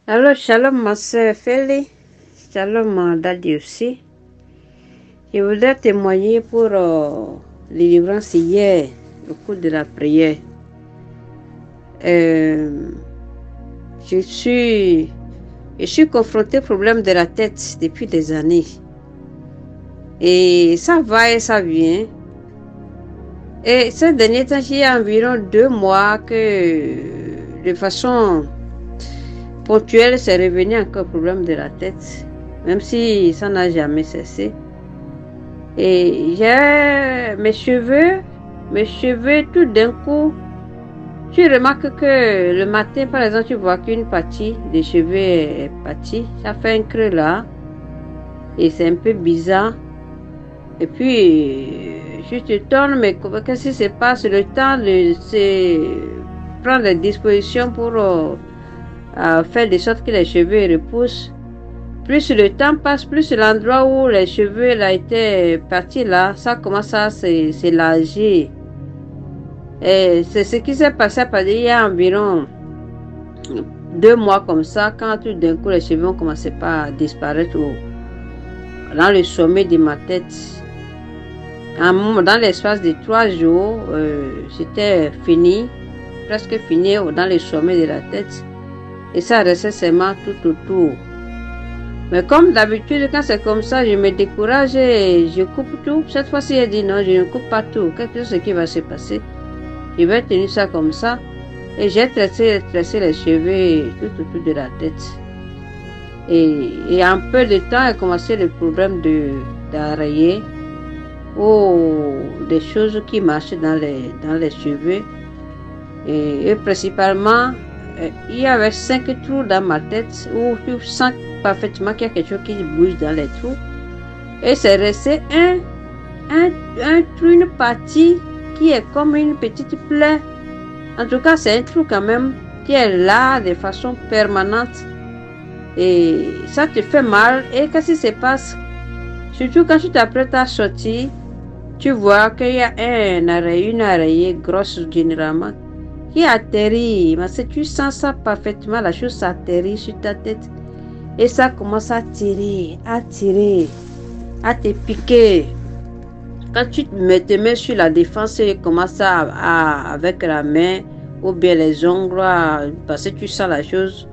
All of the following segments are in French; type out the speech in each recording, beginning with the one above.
Alors, shalom ma soeur Feli, shalom Daddy aussi. Je voudrais témoigner pour les livrances hier, au cours de la prière. Je suis confrontée au problème de la tête depuis des années. Et ça va et ça vient. Et ces derniers temps, il y a environ 2 mois que, de façon ponctuelle, c'est revenu encore le problème de la tête, même si ça n'a jamais cessé. Et j'ai mes cheveux, tout d'un coup, tu remarques que le matin, par exemple, tu vois qu'une partie des cheveux est partie, ça fait un creux là, et c'est un peu bizarre. Et puis, je te tourne, mais qu'est-ce qui se passe? Le temps de prendre des dispositions pour faire de sorte que les cheveux repoussent. Plus le temps passe, plus l'endroit où les cheveux là étaient partis là, ça commence à s'élargir. Et c'est ce qui s'est passé parce qu'il y a environ 2 mois comme ça, quand tout d'un coup les cheveux ont commencé à disparaître dans le sommet de ma tête. Dans l'espace de 3 jours, c'était fini, presque fini dans le sommet de la tête. Et ça restait seulement tout autour. Mais comme d'habitude, quand c'est comme ça, je me décourage et je coupe tout. Cette fois-ci, j'ai dit non, je ne coupe pas tout. Quelque chose qui va se passer. Je vais tenir ça comme ça. Et j'ai tressé les cheveux tout autour de la tête. Et en peu de temps, a commencé le problème d'arrayer ou des choses qui marchaient dans les cheveux. Et principalement, il y avait 5 trous dans ma tête où tu sens parfaitement qu'il y a quelque chose qui bouge dans les trous. Et c'est resté un trou, une partie qui est comme une petite plaie. En tout cas, c'est un trou quand même qui est là de façon permanente. Et ça te fait mal. Et qu'est-ce qui se passe? Surtout quand tu t'apprêtes à sortir, tu vois qu'il y a une araignée grosse généralement qui atterrit. Parce que tu sens ça parfaitement, la chose s'atterrit sur ta tête. Et ça commence à tirer, à te piquer. Quand tu te mets sur la défense et commences avec la main ou bien les ongles, parce que tu sens la chose,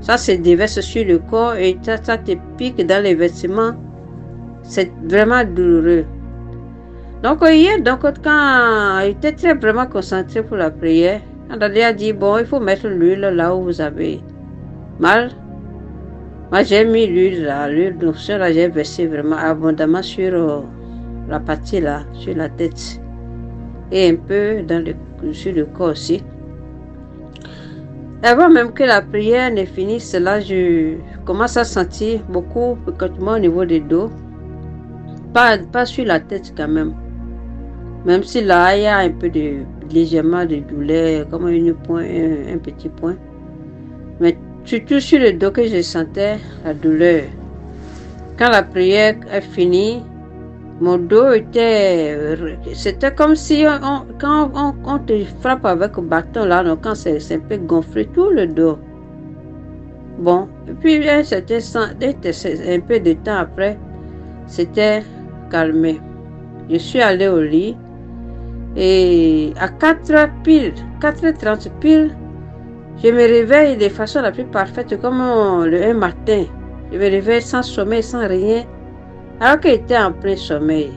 ça se déverse sur le corps et ça te pique dans les vêtements. C'est vraiment douloureux. Donc hier, quand j'étais vraiment concentré pour la prière, Andalé a dit, bon, il faut mettre l'huile là où vous avez mal. Moi, j'ai mis l'huile là, l'huile d'onction là, j'ai versé vraiment abondamment sur la partie là, sur la tête. Et un peu sur le corps aussi. Avant même que la prière ne finisse, là, je commence à sentir beaucoup de picotement au niveau des dos. Pas sur la tête quand même. Même si là, il y a un peu légèrement de douleur, comme un petit point. Mais surtout sur le dos que je sentais la douleur. Quand la prière est finie, mon dos c'était comme si quand on te frappe avec un bâton là, donc quand c'est un peu gonflé tout le dos. Bon, et puis un peu de temps après, c'était calmé. Je suis allée au lit et à 4h pile, 4h30 pile, je me réveille de façon la plus parfaite, comme un matin. Je me réveille sans sommeil, sans rien, alors qu'il était en plein sommeil.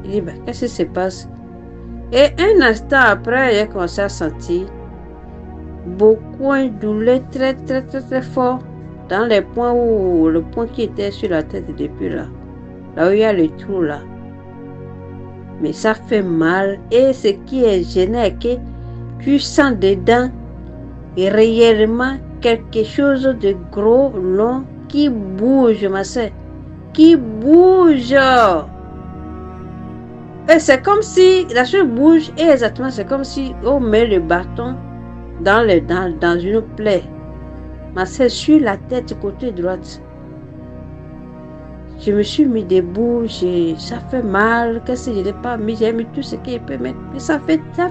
Il dit, qu'est-ce qui se passe? Et un instant après, j'ai commencé à sentir beaucoup une douleur très, très, très, très fort dans le point qui était sur la tête depuis là où il y a le trou là. Mais ça fait mal, et ce qui est gênant est que tu sens dedans réellement quelque chose de gros, long, qui bouge, ma soeur, qui bouge. Et c'est comme si la chose bouge, et exactement c'est comme si on met le bâton dans une plaie. Ma soeur, sur la tête côté droite. Je me suis mis debout, ça fait mal, qu'est-ce que je n'ai pas mis, j'ai mis tout ce qu'il peut mettre, mais ça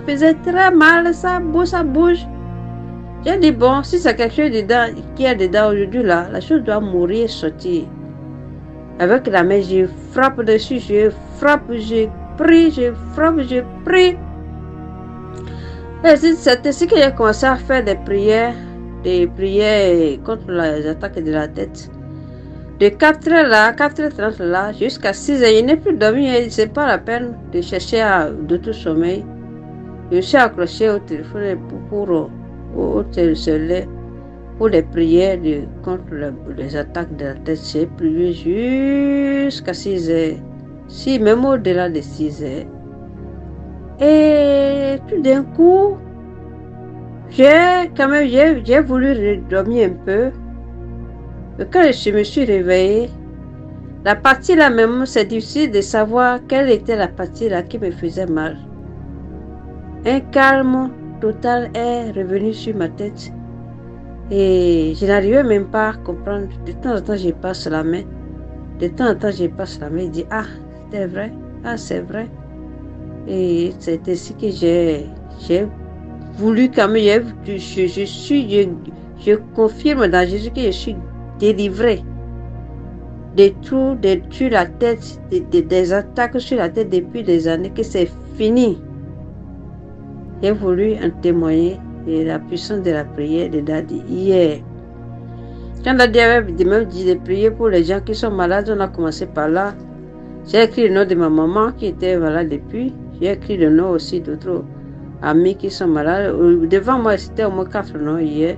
faisait très mal, ça bouge. J'ai dit, bon, si c'est quelque chose dedans, qui est dedans aujourd'hui, là, la chose doit mourir, sortir. Avec la main, je frappe dessus, je frappe, je prie, je frappe, je prie. Et c'est ainsi que j'ai commencé à faire des prières contre les attaques de la tête. De 4h là, 4h30 là, jusqu'à 6h, je n'ai plus dormi. C'est pas la peine de chercher d'autres sommeil. Je suis accroché au téléphone au téléphone pour les prières contre les attaques de la tête. J'ai prié jusqu'à 6h. Si, même au-delà de 6h. Et tout d'un coup, j'ai voulu dormir un peu. Et quand je me suis réveillée, la partie là même, c'est difficile de savoir quelle était la partie là qui me faisait mal. Un calme total est revenu sur ma tête. Et je n'arrivais même pas à comprendre. De temps en temps, je passe la main. De temps en temps, je passe la main et dis, ah, c'est vrai. Ah, c'est vrai. Et c'est ainsi que j'ai voulu quand même, je confirme dans Jésus que je suis délivrée de tout, de la tête, des attaques sur la tête depuis des années, que c'est fini. J'ai voulu en témoigner de la puissance de la prière de Daddy hier. Quand Daddy avait même dit de prier pour les gens qui sont malades, on a commencé par là. J'ai écrit le nom de ma maman qui était malade depuis. J'ai écrit le nom aussi d'autres amis qui sont malades. Devant moi, c'était au moins 4 noms hier.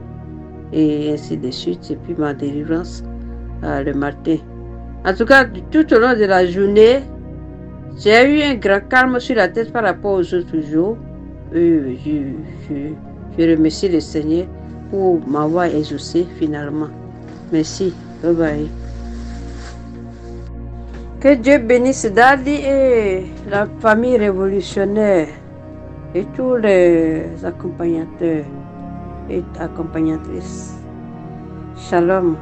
Et ainsi de suite. Et puis ma délivrance le matin. En tout cas, tout au long de la journée, j'ai eu un grand calme sur la tête par rapport aux autres jours. Je remercie le Seigneur pour m'avoir exaucé finalement. Merci. Bye bye. Que Dieu bénisse Daddy et la famille révolutionnaire et tous les accompagnateurs et accompagnatrices. Shalom.